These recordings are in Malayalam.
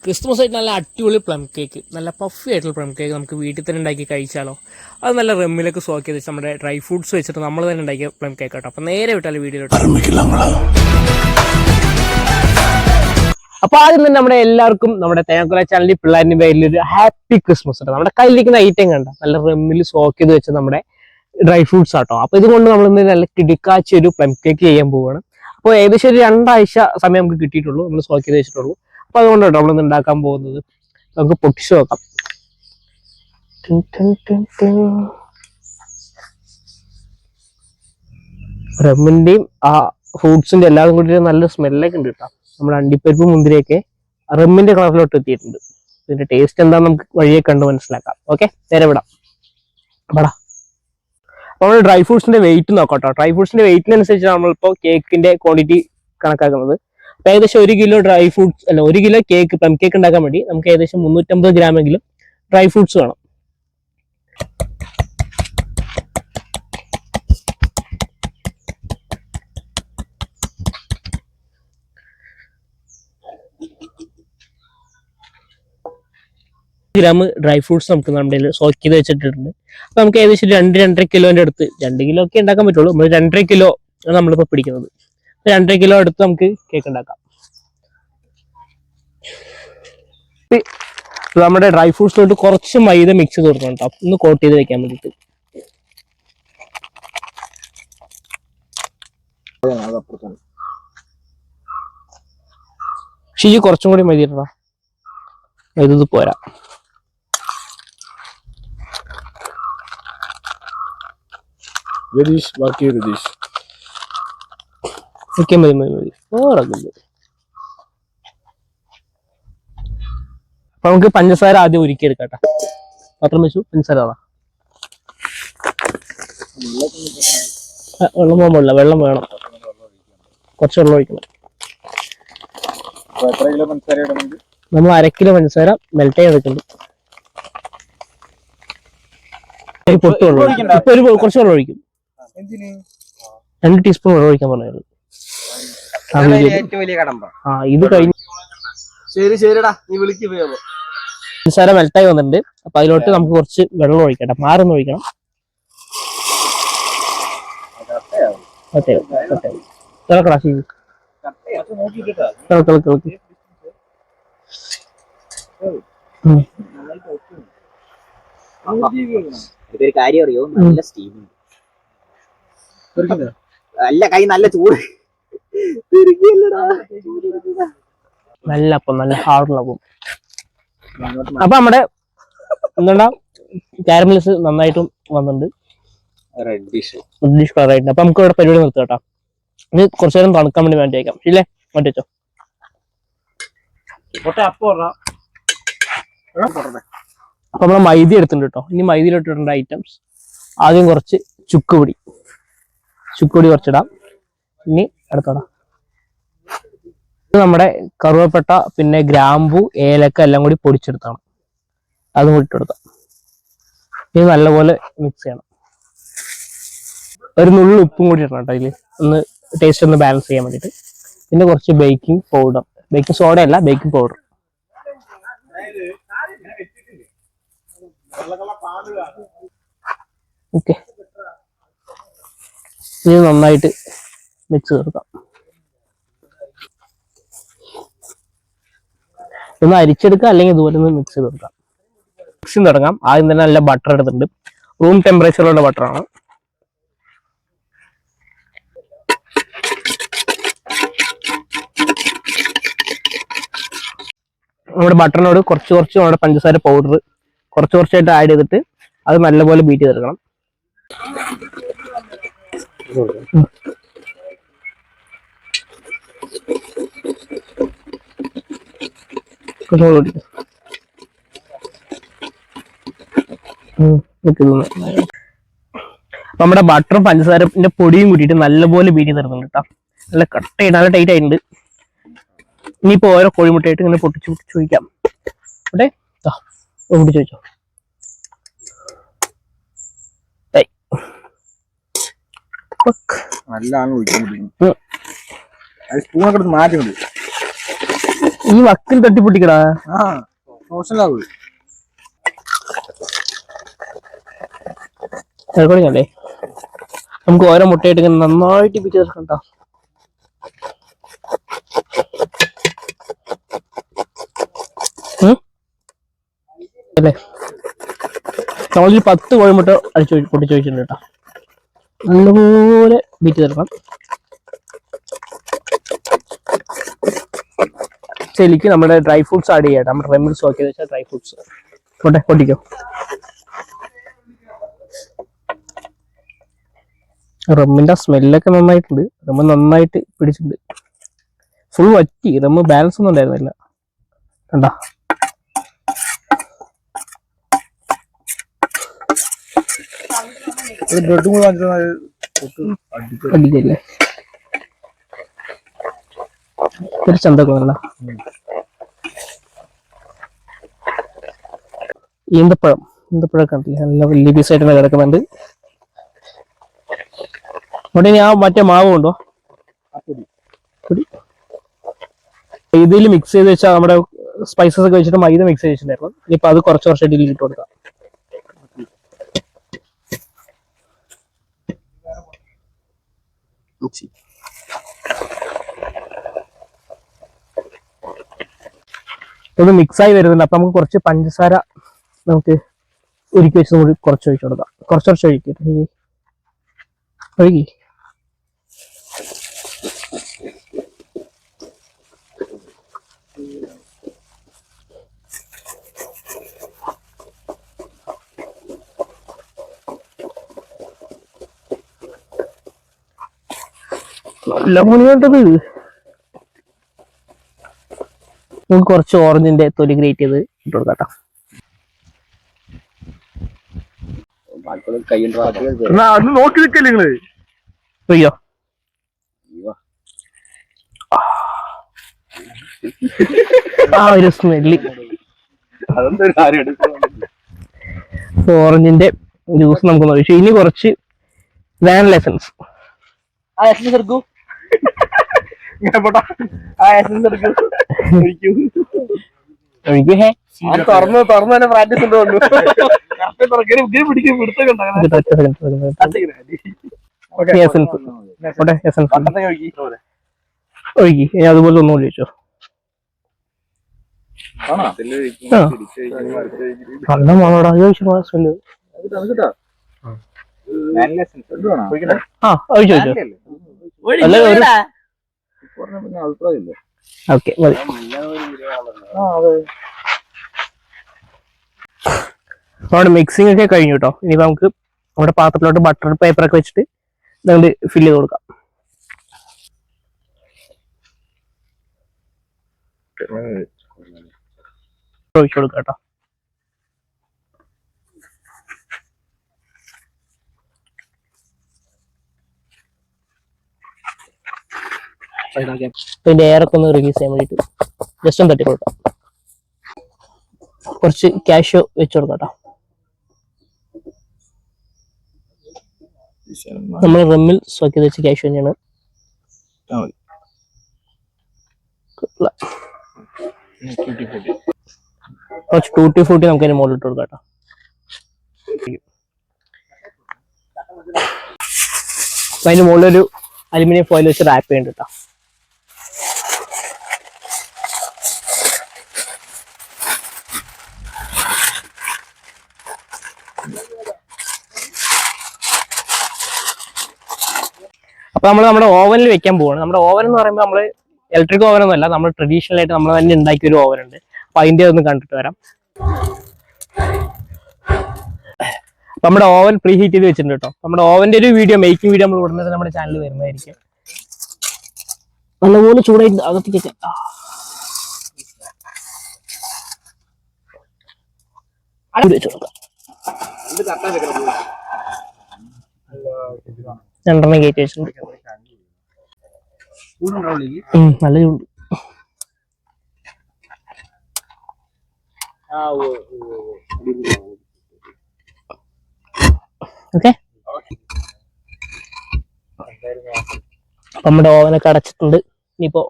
ക്രിസ്മസ് ആയിട്ട് നല്ല അടിപൊളി പ്ലം കേക്ക്, നല്ല പഫി ആയിട്ടുള്ള പ്ലം കേക്ക് നമുക്ക് വീട്ടിൽ തന്നെ ഉണ്ടാക്കി കഴിച്ചാലോ. അത് നല്ല റമ്മിലൊക്കെ സോക്ക് ചെയ്ത് വെച്ച് നമ്മുടെ ഡ്രൈ ഫ്രൂട്ട്സ് വെച്ചിട്ട് നമ്മൾ തന്നെ ഉണ്ടാക്കിയ പ്ലം കേക്ക് കേട്ടോ. അപ്പോൾ നേരെ വിട്ടാൽ വീഡിയോയിലോട്ട്. അപ്പോൾ ആദ്യം തന്നെ നമ്മുടെ എല്ലാവർക്കും നമ്മുടെ തേങ്ങക്കുല ചാനലിൽ പിള്ളേരിൻ്റെ പേരിൽ ഒരു ഹാപ്പി ക്രിസ്മസ് കേട്ടോ. നമ്മുടെ കയ്യിലിരിക്കുന്ന ഐറ്റം കണ്ട നല്ല റമ്മിൽ സോക്ക് ചെയ്ത് വെച്ച് നമ്മുടെ ഡ്രൈ ഫ്രൂട്ട്സ് ആട്ടോ. അപ്പോൾ ഇതുകൊണ്ട് നമ്മൾ ഇന്ന് നല്ല കിടിക്കാച്ച ഒരു പ്ലം കേക്ക് ചെയ്യാൻ പോവുകയാണ്. അപ്പോൾ ഏകദേശം ഒരു 2 ആഴ്ച സമയം നമുക്ക് കിട്ടിയിട്ടുള്ളൂ, നമ്മൾ സോക്ക് ചെയ്ത് വെച്ചിട്ടുള്ളൂ. അപ്പോൾ അതുകൊണ്ടാണ് നമ്മളിന്ന് ഉണ്ടാക്കാൻ പോകുന്നത്. നമുക്ക് പൊട്ടിച്ച് നോക്കാം. റമ്മിന്റെയും ആ ഫ്രൂട്ട്സിന്റെ എല്ലാം കൂടി നല്ല സ്മെല്ലൊക്കെ ഉണ്ട് കേട്ടോ. നമ്മുടെ അണ്ടിപ്പരിപ്പ് മുന്തിരിയൊക്കെ റമ്മിന്റെ കളറിലോട്ട് എത്തിയിട്ടുണ്ട്. ഇതിന്റെ ടേസ്റ്റ് എന്താണെന്ന് നമുക്ക് വഴിയെ കണ്ട് മനസ്സിലാക്കാം. ഓക്കെ, നേരെ വിടാം. പടാ, നമ്മൾ ഡ്രൈ ഫ്രൂട്ട്സിന്റെ വെയിറ്റ് നോക്കാം കേട്ടോ. ഡ്രൈ ഫ്രൂട്ട്സിന്റെ വെയിറ്റിനനുസരിച്ചാണ് നമ്മളിപ്പോൾ കേക്കിന്റെ ക്വാണ്ടിറ്റി കണക്കാക്കുന്നത്. അപ്പൊ ഏകദേശം 1 കിലോ ഡ്രൈ ഫ്രൂട്ട്സ് അല്ല 1 കിലോ കേക്ക് പ്ലം കേക്ക് ഉണ്ടാക്കാൻ വേണ്ടി നമുക്ക് ഏകദേശം 350 ഗ്രാമെങ്കിലും ഡ്രൈ ഫ്രൂട്ട്സ് വേണം. ഗ്രാം ഡ്രൈ ഫ്രൂട്ട്സ് നമുക്ക് നമ്മുടെ സോക്ക് ചെയ്ത് വെച്ചിട്ടുണ്ട്. അപ്പൊ നമുക്ക് ഏകദേശം 2-2.5 കിലോന്റെ അടുത്ത്, 2 കിലോ ഒക്കെ ഉണ്ടാക്കാൻ പറ്റുള്ളൂ. നമ്മൾ 2.5 കിലോ ആണ് നമ്മളിപ്പോ പിടിക്കുന്നത്. 2.5 കിലോ അടുത്ത് നമുക്ക് കേക്ക് ഉണ്ടാക്കാം. നമ്മുടെ ഡ്രൈ ഫ്രൂട്ട്സിലോട്ട് കുറച്ച് മൈദ മിക്സ് ചെയ്ത് കൊടുക്കണം കേട്ടോ, ഒന്ന് കോട്ട് ചെയ്ത് വെക്കാൻ വേണ്ടിട്ട്. ഷീജി കുറച്ചും കൂടി മൈദ ഇടണം, ഇത് പോരാ. മതി. അപ്പൊ നമുക്ക് പഞ്ചസാര ആദ്യം ഉരുക്കിയെടുക്കാം. പാത്രം വെച്ചു, പഞ്ചസാര വെള്ളം പോകുമ്പോഴല്ല, വെള്ളം വേണം, കുറച്ച് വെള്ളം ഒഴിക്കണം. നമ്മൾ 1/2 കിലോ പഞ്ചസാര മെൽറ്റ് ചെയ്തെടുക്കുന്നുണ്ട്. കുറച്ച് വെള്ളം ഒഴിക്കും, 2 ടീസ്പൂൺ വെള്ളം ഒഴിക്കാൻ പറഞ്ഞത്. ഇത് കഴിഞ്ഞ് പഞ്ചസാര മെൽറ്റായി വന്നിട്ടുണ്ട്. അപ്പൊ അതിലോട്ട് നമുക്ക് കുറച്ച് വെള്ളം ഒഴിക്കട്ടെ, മാറൊന്നും ഒഴിക്കണം. ഇതൊരു കാര്യം അറിയോ, നല്ല സ്റ്റീം അല്ല, കൈ നല്ല ചൂട്, നല്ല അപ്പം, നല്ല ഹാർഡുള്ള അപ്പം. അപ്പൊ നമ്മുടെ എന്താ കാരമൽസ് നന്നായിട്ടും വന്നിട്ടുണ്ട്, റെഡിഷ് കളറായിട്ടുണ്ട്. അപ്പൊ നമുക്ക് ഇവിടെ പരിപാടി നിർത്താം കേട്ടോ. ഇത് കുറച്ചു നേരം തണുക്കാൻ വേണ്ടി മാറ്റി വയ്ക്കാം. ഇല്ലേ, മാറ്റി വെച്ചോ. അപ്പൊ നമ്മള് മൈദ എടുത്തിട്ടുണ്ട് കേട്ടോ. ഇനി മൈദയിലോട്ട് ഇടേണ്ട ഐറ്റംസ്, ആദ്യം കുറച്ച് ചുക്കുപൊടി കുറച്ചിടാം. ഇനി അടുത്തോടാം, നമ്മുടെ കറുവപ്പട്ട, പിന്നെ ഗ്രാമ്പു, ഏലക്ക എല്ലാം കൂടി പൊടിച്ചെടുത്താണ്, അതും കൂടി ഇട്ടെടുക്കാം. ഇനി നല്ലപോലെ മിക്സ് ചെയ്യണം. ഒരു നുള്ളു ഉപ്പും കൂടി ഇടണം കേട്ടോ അതിൽ, ഒന്ന് ടേസ്റ്റ് ഒന്ന് ബാലൻസ് ചെയ്യാൻ വേണ്ടിയിട്ട്. പിന്നെ കുറച്ച് ബേക്കിംഗ് പൗഡർ, ബേക്കിംഗ് സോഡ അല്ല, ബേക്കിംഗ് പൗഡർ. ഓക്കെ, ഇത് നന്നായിട്ട് മിക്സ് ചേർക്കാം. ഒന്ന് അരിച്ചെടുക്കാം, അല്ലെങ്കിൽ ഇതുപോലെ ഒന്ന് മിക്സ് ചെയ്ത് കൊടുക്കാം. മിക്സിങ് തുടങ്ങാം. ആദ്യം തന്നെ നല്ല ബട്ടർ എടുത്തിട്ടുണ്ട്, റൂം ടെമ്പറേച്ചറിലുള്ള ബട്ടറാണ്. നമ്മുടെ ബട്ടറിനോട് കുറച്ച് നമ്മുടെ പഞ്ചസാര പൗഡർ കുറച്ചായിട്ട് ആഡ് ചെയ്തിട്ട് അത് നല്ലപോലെ ബീറ്റ് ചെയ്തെടുക്കണം. നമ്മുടെ ബട്ടറും പഞ്ചസാരന്റെ പൊടിയും കൂട്ടിയിട്ട് നല്ലപോലെ ബീറ്റ് ചെയ്തെടുക്കുന്നുണ്ട് കേട്ടോ. നല്ല കട്ടയായിട്ട് നല്ല ടൈറ്റ് ആയിട്ടുണ്ട്. ഇനിയിപ്പോ ഓരോ കോഴിമുട്ടയായിട്ട് ഇങ്ങനെ പൊട്ടിച്ച് ചോദിക്കാം. ഓട്ടെ, പൊട്ടിച്ച് വെച്ചോ. നല്ലാണ് ഒഴിക്കാൻ സ്പൂണൊക്കെ എടുത്ത് മാറ്റുന്നുണ്ട്. ഈ വക്കിൽ തട്ടിപ്പൊട്ടിക്കടാ. കേൾക്കണേ, നമുക്ക് ഓരോ മുട്ടയായിട്ട് ഇങ്ങനെ നന്നായിട്ട് പിച്ച് ചേർക്കണ്ട. അല്ലേ, നമ്മളൊരു 10 കോഴിമുട്ട പൊട്ടിച്ച് വെച്ചിട്ടുണ്ട് കേട്ടോ. നല്ലപോലെ ബീറ്റ് ചേർക്കാം. ശരിക്ക് നമ്മുടെ ഡ്രൈ ഫ്രൂട്ട്സ് ആഡ് ചെയ്യാം. നമ്മുടെ റെമിൽ സോക്ക് ചെയ്ത് വെച്ചാൽ ഡ്രൈ ഫ്രൂട്ട്സ് പൊട്ടിക്കോ. റമ്മിന്റെ സ്മെല്ലൊക്കെ നന്നായിട്ടുണ്ട്. റമ്മ് നന്നായിട്ട് പിടിച്ചിട്ടുണ്ട്. ഫുൾ വറ്റി. റമ്മ് ബാലൻസ് ഒന്നും ഉണ്ടായിരുന്നില്ല. കണ്ടാ, അടിക്കല്ലേ ഒരു ചന്തക്കൊന്നല്ല. ഈന്തപ്പഴം കണ്ടില്ല, നല്ല വലിയ പീസായിട്ട് തന്നെ കിടക്കുന്നുണ്ട്. അവിടെ ഞാൻ മറ്റേ മാവ് കൊണ്ടോ ഇതിൽ മിക്സ് ചെയ്ത് വെച്ചാൽ നമ്മുടെ സ്പൈസസ് ഒക്കെ വെച്ചിട്ട് മൈദ മിക്സ് ചെയ്ത് വെച്ചിട്ടുണ്ടായിരുന്നു. ഇനിയിപ്പോ അത് കുറച്ച് ഇതിൽ ഇട്ട് കൊടുക്കാം. ഒന്ന് മിക്സായി വരുന്നുണ്ട്. അപ്പൊ നമുക്ക് കുറച്ച് പഞ്ചസാര നമുക്ക് ഒരുക്കി വെച്ച് കൂടി കുറച്ച് ഒഴിച്ചു കൊടുക്കാം. കുറച്ച് ഒഴുക്കി നല്ല പണി വേണ്ടത്. നമുക്ക് കുറച്ച് ഓറഞ്ചിന്റെ തൊലി ഗ്രേറ്റ് ചെയ്ത് ഇട്ട് കൊടുക്കാം. അത് നോക്കി നിൽക്കല്ലേ നിങ്ങള്? അയ്യോ, ആ ഒരു സ്മെല്ല്. ഓറഞ്ചിന്റെ ജ്യൂസ് നമുക്ക് ഒഴിച്ചു. ഇനി കുറച്ച് വാനില എസൻസ്. എടുക്കൂ. തുറന്നു തന്നെ പ്രാക്ടീസ് ഉണ്ടോ? ഒഴുകി അതുപോലെ ഒന്നും ഒഴിച്ചോ. നല്ല മണോടാ സ്മെല്ല്. ആ ഒഴിച്ചോ ഓക്കെ മതി. നമ്മുടെ മിക്സിംഗ് ഒക്കെ കഴിഞ്ഞു കേട്ടോ. ഇനി നമുക്ക് നമ്മുടെ പാത്രത്തിലോട്ട് ബട്ടർ പേപ്പർ ഒക്കെ വെച്ചിട്ട് നമുക്ക് ഫില്ല് ചെയ്ത് കൊടുക്കാം. ഒഴിച്ചു കൊടുക്കാം കേട്ടോ. ഇതിന്റെ എയറൊക്കെ ഒന്ന് റിലീസ് ചെയ്യാൻ വേണ്ടിട്ട് ജസ്റ്റ് ഒന്ന് തട്ടി കൊടുക്കാം. കുറച്ച് കാഷ്യൂ വെച്ച് കൊടുക്കാം. നമ്മൾ റമ്മിൽ സോക്ക് ചെയ്ത് വെച്ച് കാഷ്യൂ തന്നെയാണ്. കുറച്ച് ടൂട്ടി ഫ്രൂട്ടി നമുക്ക് അതിന് മുകളിൽ ഇട്ട് കൊടുക്കാം. അതിന് മുകളിലൊരു അലുമിനിയം ഫോയിൽ വെച്ച് റാപ്പ് ചെയ്യണ്ട കേട്ടോ. അപ്പൊ നമ്മൾ നമ്മുടെ ഓവനിൽ വെക്കാൻ പോവാണ്. നമ്മുടെ ഓവൻ എന്ന് പറയുമ്പോൾ നമ്മള് ഇലക്ട്രിക് ഓവൻ ഒന്നും അല്ല, നമ്മൾ ട്രഡീഷണൽ ആയിട്ട് നമ്മൾ തന്നെ ഉണ്ടാക്കിയ ഒരു ഓവൻ ഉണ്ട്. അപ്പൊ അതിന്റെ ഒന്ന് കണ്ടിട്ട് വരാം. അപ്പൊ നമ്മുടെ ഓവൻ പ്രീ ഹീറ്റ് ചെയ്ത് വെച്ചിട്ടുണ്ട് കേട്ടോ. നമ്മുടെ ഓവന്റെ ഒരു വീഡിയോ, മേക്കിംഗ് വീഡിയോ നമ്മൾ ഉടനെ നമ്മുടെ ചാനലിൽ വരുന്നതായിരിക്കും. നല്ലപോലെ ചൂടായിട്ട് അകത്തേക്ക് രണ്ടെണ്ണം കയറ്റി വെച്ചിട്ടുണ്ട്. നല്ല ചൂട്. ഓക്കെ, നമ്മുടെ ഓവനൊക്കെ അടച്ചിട്ടുണ്ട്. ഇനിയിപ്പോ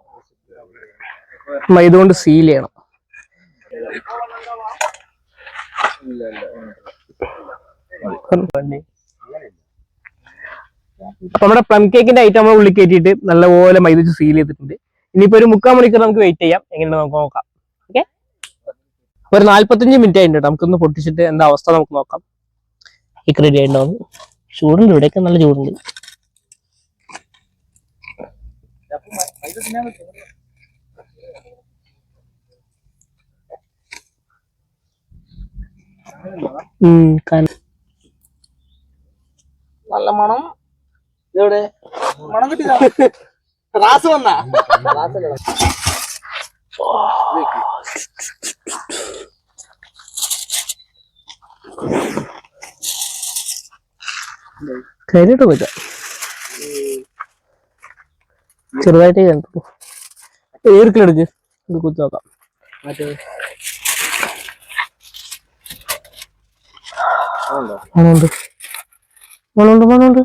മൈദ കൊണ്ട് സീൽ ചെയ്യണം. അപ്പൊ നമ്മുടെ പ്ലം കേക്കിന്റെ ഐറ്റം നമ്മൾ ഉള്ളിൽ കയറ്റിയിട്ട് നല്ലപോലെ മൈദ വെച്ച് സീൽ ചെയ്തിട്ടുണ്ട്. ഇനിയിപ്പോ ഒരു 3/4 മണിക്കൂർ നമുക്ക് വെയിറ്റ് ചെയ്യാം. എങ്ങനെയാണ് നമുക്ക് നോക്കാം. ഓക്കെ, ഒരു 45 മിനിറ്റ് ആയിട്ട് നമുക്കൊന്ന് പൊട്ടിച്ചിട്ട് എന്താ അവസ്ഥ നമുക്ക് നോക്കാം. കേക്ക് റെഡി ആയിട്ടുണ്ടാവും. ചൂടുണ്ട്, ഇവിടെയൊക്കെ നല്ല ചൂടുണ്ട്. നല്ല മണം. ഇതെവിടെ മണം കിട്ടിയതാ? റാസ് വന്നാ കരിയിട്ട് പോയില്ല, ചെറുതായിട്ട് കണ്ടു. ഈർക്കിലെടുക്ക്, ഇത് കുത്തി നോക്കാം. മണമുണ്ട്, മണമുണ്ട്, മണമുണ്ട്.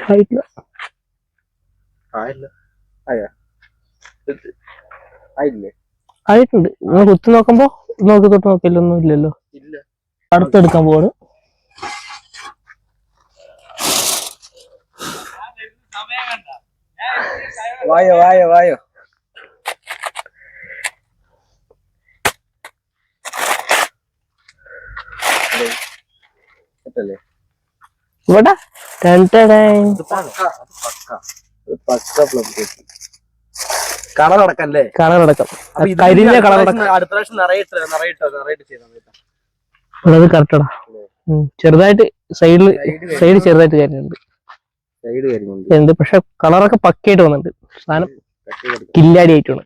ആയിട്ടില്ല, ആയിട്ടുണ്ട്. നിങ്ങൾ കുത്തി നോക്കുമ്പോ നോക്കി തൊട്ട് നോക്കില്ലൊന്നും ഇല്ലല്ലോ. അടുത്തെടുക്കാൻ പോവാണ്. വായോ വായോ വായോ. ഇവിടെ കളറടക്കല്ലേ? കളറടക്കം, കരിഞ്ഞ കളറടക്കം. അടുത്ത പ്രാവശ്യം നിറയിട്ട് അത് കറക്റ്റടാ. ചെറുതായിട്ട് സൈഡ് ചെറുതായിട്ട് കരിഞ്ഞുണ്ട്. എന്ത് പക്ഷെ കളറൊക്കെ പക്കയായിട്ട് വന്നിട്ടുണ്ട്. സാധനം കില്ലാടി ആയിട്ടാണ്.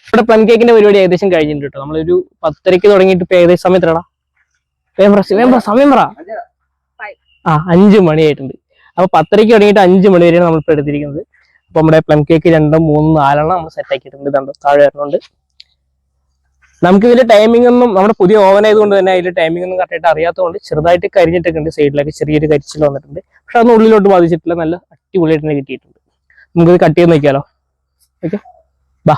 ഇവിടെ പ്ലം കേക്കിന്റെ പരിപാടി ഏകദേശം കഴിഞ്ഞിട്ടുണ്ട് കേട്ടോ. നമ്മളൊരു 10:30 തുടങ്ങിയിട്ട് ഇപ്പൊ ഏകദേശം സമയത്തിലടാ സമയം പറ. 5 മണിയായിട്ടുണ്ട്. അപ്പൊ 10:30 തുടങ്ങിയിട്ട് 5 മണി വരെയാണ് നമ്മളിപ്പോ എടുത്തിരിക്കുന്നത്. അപ്പൊ നമ്മുടെ പ്ലം കേക്ക് 2, 3, 4 നമ്മൾ സെറ്റ് ആക്കിയിട്ടുണ്ട്. ഇതുണ്ട് താഴെ വരുന്നുണ്ട്. നമുക്ക് ഇതിന്റെ ടൈമിംഗ് ഒന്നും, നമ്മുടെ പുതിയ ഓവൻ ആയതുകൊണ്ട് തന്നെ അതിന്റെ ടൈമിംഗ് ഒന്നും കറക്റ്റായിട്ട് അറിയാത്തതുകൊണ്ട് ചെറുതായിട്ട് കരിഞ്ഞിട്ടൊക്കെ ഉണ്ട്. സൈഡിലൊക്കെ ചെറിയൊരു കരിച്ചിൽ വന്നിട്ടുണ്ട്. പക്ഷെ അതൊന്നും ഉള്ളിലോട്ട് ബാധിച്ചിട്ടില്ല. നല്ല അടിപൊളിയായിട്ട് തന്നെ കിട്ടിയിട്ടുണ്ട്. നമുക്കിത് കട്ട് ചെയ്ത് നോക്കിയാലോ. ഓക്കെ, ബാ.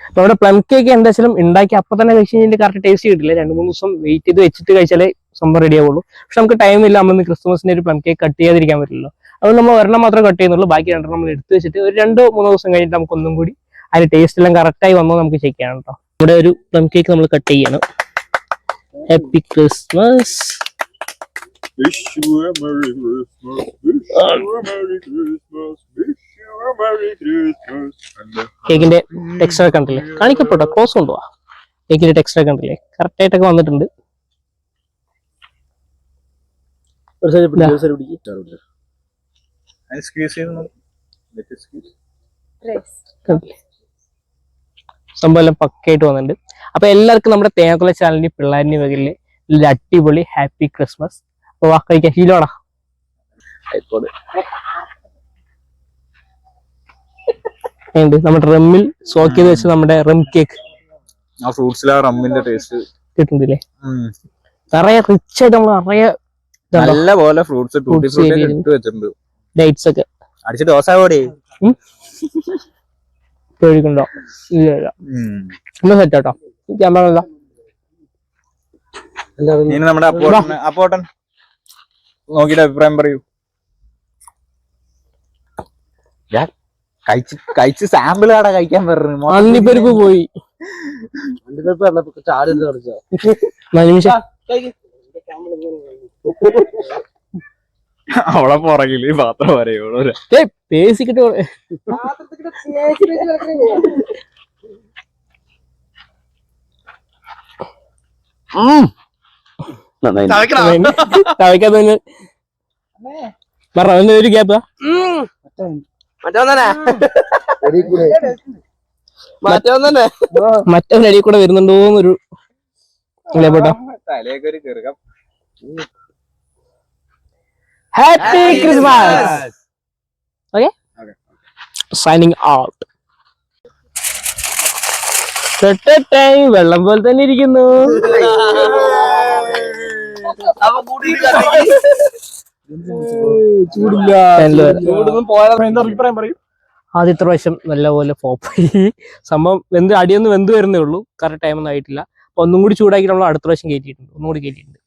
അപ്പൊ നമ്മുടെ പ്ലം കേക്ക് എന്താ വെച്ചാലും ഉണ്ടാക്കി അപ്പൊ തന്നെ കഴിച്ച് കഴിഞ്ഞാൽ കറക്റ്റ് ടേസ്റ്റ് കിട്ടില്ല. 2-3 ദിവസം വെയിറ്റ് ചെയ്ത് വെച്ചിട്ട് കഴിച്ചാലേ സംഭവം റെഡി ആവുള്ളൂ. പക്ഷെ നമുക്ക് ടൈമില്ല. നമ്മൾ ക്രിസ്മസിന്റെ ഒരു പ്ലം കേക്ക് കട്ട് ചെയ്യാതിരിക്കാൻ പറ്റില്ലല്ലോ. അത് നമ്മൾ ഒരെണ്ണം മാത്രമേ കട്ട് ചെയ്യുന്നുള്ളൂ. ബാക്കി 2 നമ്മൾ എടുത്ത് വെച്ചിട്ട് ഒരു 2-3 ദിവസം കഴിഞ്ഞിട്ട് നമുക്ക് ഒന്നും കൂടി അതിന്റെ ടേസ്റ്റ് എല്ലാം കറക്റ്റായി വന്നോ നമുക്ക് ചെക്ക് ചെയ്യണം കേട്ടോ. ഇവിടെ ഒരു പ്ലം കേക്ക് നമ്മൾ കട്ട് ചെയ്യണം. Happy Christmas. കേക്കിന്റെ ടെക്സ്ചർ കണ്ടില്ലേ? കാണിക്കപ്പെട്ടോ, ക്ലോസ് കൊണ്ടുപോവാ. കേക്കിന്റെ ടെക്സ്ചർ കണ്ടില്ലേ? കറക്റ്റ് ആയിട്ടൊക്കെ വന്നിട്ടുണ്ട്. സംഭവം എല്ലാം പക്കയായിട്ട് വന്നിട്ടുണ്ട്. അപ്പൊ എല്ലാവർക്കും നമ്മുടെ തേങ്ങക്കുള്ള ചാനലിന്റെ പിള്ളേരിന്റെ വകയില് അടിപൊളി ഹാപ്പി ക്രിസ്മസ്. അപ്പൊ വാ കഴിക്കാൻ ശീലോടാ. നമ്മുടെ റമ്മിൽ സോക്ക് ചെയ്ത് വെച്ച നമ്മുടെ റം കേക്ക് ആ ഫ്രൂട്ട്സിലെ റമ്മിന്റെ ടേസ്റ്റ് കിട്ടുന്നില്ലേ? നിറയെ റിച്ച് ആയിട്ട് നമ്മൾ നിറയെ നല്ല പോലെ ഫ്രൂട്ട്സ് ഇട്ട് വെച്ചിട്ടുണ്ട്. ഡേറ്റ്സ് ഒക്കെ അടിച്ച് ദോശ കൂടി പേടിക്കണ്ടോ? ഇല്ല, സെറ്റ് ആട്ടോ. ക്യാമറ ഇനി നമ്മുടെ അപ്പോട്ടൻ നോക്കിയിട്ട് അഭിപ്രായം പറയൂ. കഴിച്ച് സാമ്പിൾ ആടാ കഴിക്കാൻ പറഞ്ഞു. അണ്ടിപ്പരിപ്പ് പോയി. അവളെ പുറകില് പാത്രം വരെയോളൂ. പേസിക്കിട്ട് തവയ്ക്കാത്ത പറഞ്ഞ ഒരു ഗ്യാപ്പ് മറ്റൊരടി കൂടെ വരുന്നുണ്ടോന്നൊരു തലയൊക്കെ ഒരു ചെറുകം. Happy Christmas. Okay, signing out. വെള്ളം പോലെ തന്നെ ഇരിക്കുന്നു. ചൂടില്ല. പോയാൽ എന്താ അഭിപ്രായം പറയും? ആദ്യത്തെ പ്രാവശ്യം നല്ലപോലെ പോപ്പായി. സംഭവം അടിയൊന്ന് വെന്ത് വരുന്നേ ഉള്ളൂ, കറക്റ്റ് ടൈമൊന്നും ആയിട്ടില്ല. അപ്പൊ ഒന്നും കൂടി ചൂടാക്കി നമ്മൾ അടുത്ത പ്രാവശ്യം കയറ്റിയിട്ടുണ്ട്, ഒന്നും കൂടി കയറ്റിയിട്ടുണ്ട്.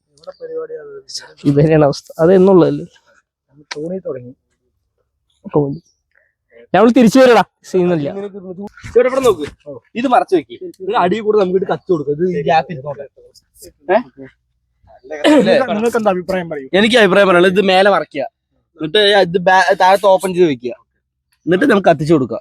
ഇത് തന്നെയാണ് അവസ്ഥ, അത് എന്നുള്ളതല്ലേ. നമ്മൾ തിരിച്ചു വരടാ, സീനില്ല. ഇവിടെ നോക്ക്, ഇത് മറച്ചു വെക്കി, അടി കൂടെ നമുക്ക് കത്ത് കൊടുക്കും. ഇത് ഗ്യാപ്പിൽ നിങ്ങൾക്ക് എന്താ അഭിപ്രായം പറയും? എനിക്ക് അഭിപ്രായം പറയാനുള്ളത് ഇത് മേലെ മറക്കുക, എന്നിട്ട് ഇത് താഴത്ത് ഓപ്പൺ ചെയ്ത് വെക്കുക, എന്നിട്ട് നമുക്ക് കത്തിച്ചു കൊടുക്കുക.